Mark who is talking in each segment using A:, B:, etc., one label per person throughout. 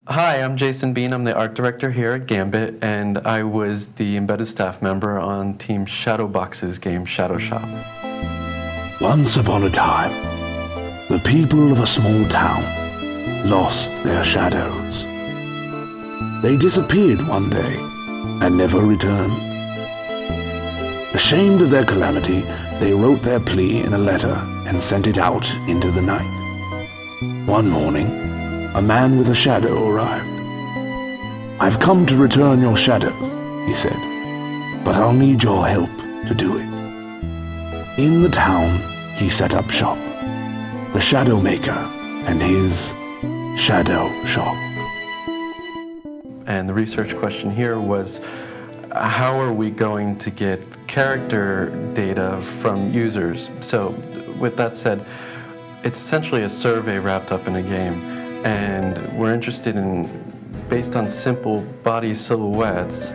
A: Hi, I'm Jason Bean. I'm the art director here at GAMBIT, and I was the embedded staff member on Team Shadowbox's game Shadow Shop.
B: Once upon a time, the people of a small town lost their shadows. They disappeared one day and never returned. Ashamed of their calamity, they wrote their plea in a letter and sent it out into the night. One morning, a man with a shadow arrived. "I've come to return your shadow," he said, "but I'll need your help to do it." In the town, he set up shop, the Shadow Maker and his Shadow Shop.
A: And the research question here was, how are we going to get character data from users? So with that said, it's essentially a survey wrapped up in a game. And we're interested in, based on simple body silhouettes,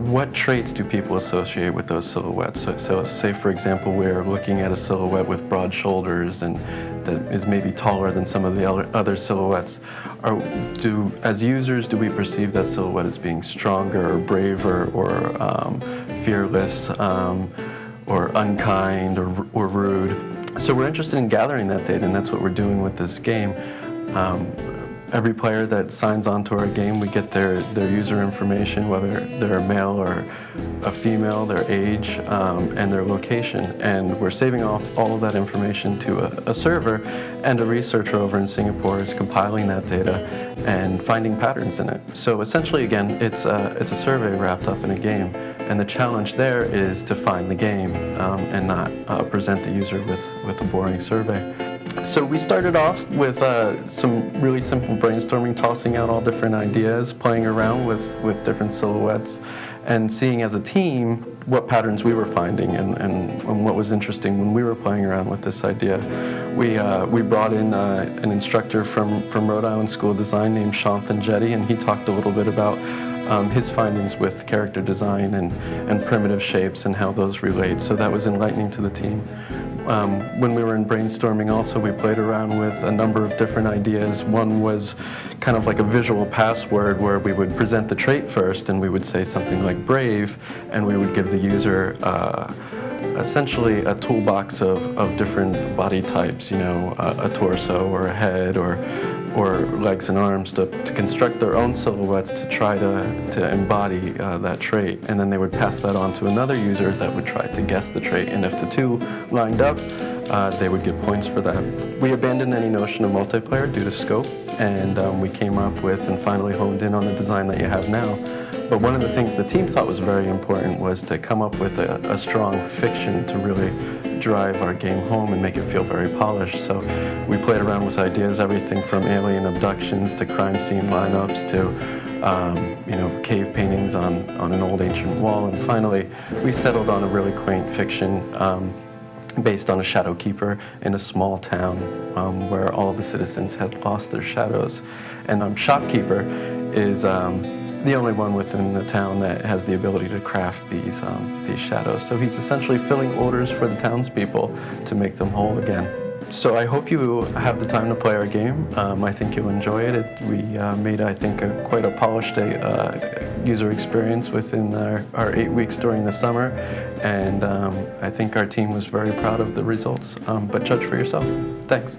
A: what traits do people associate with those silhouettes? So say, for example, we're looking at a silhouette with broad shoulders and that is maybe taller than some of the other silhouettes. As users, do we perceive that silhouette as being stronger or braver or fearless or unkind or rude? So we're interested in gathering that data, and that's what we're doing with this game. Every player that signs on to our game, we get their user information, whether they're a male or a female, their age, and their location. And we're saving off all of that information to a server, and a researcher over in Singapore is compiling that data and finding patterns in it. So essentially, again, it's a survey wrapped up in a game. And the challenge there is to find the game and not present the user with a boring survey. So we started off with some really simple brainstorming, tossing out all different ideas, playing around with different silhouettes, and seeing as a team what patterns we were finding and what was interesting when we were playing around with this idea. We brought in an instructor from Rhode Island School of Design named Shanthan Jetty, and he talked a little bit about his findings with character design and primitive shapes and how those relate. So that was enlightening to the team. When we were in brainstorming also, we played around with a number of different ideas. One was kind of like a visual password where we would present the trait first and we would say something like brave, and we would give the user essentially a toolbox of different body types, you know, a torso or a head or legs and arms to construct their own silhouettes to try to embody that trait. And then they would pass that on to another user that would try to guess the trait. And if the two lined up, they would get points for that. We abandoned any notion of multiplayer due to scope, and we came up with and finally honed in on the design that you have now. But one of the things the team thought was very important was to come up with a strong fiction to really drive our game home and make it feel very polished. So we played around with ideas, everything from alien abductions to crime scene lineups to cave paintings on an old ancient wall. And finally, we settled on a really quaint fiction based on a shadow keeper in a small town where all the citizens had lost their shadows. And shopkeeper is the only one within the town that has the ability to craft these shadows. So he's essentially filling orders for the townspeople to make them whole again. So I hope you have the time to play our game. I think you'll enjoy it. We made, I think, quite a polished user experience within our 8 weeks during the summer, and I think our team was very proud of the results. But judge for yourself. Thanks.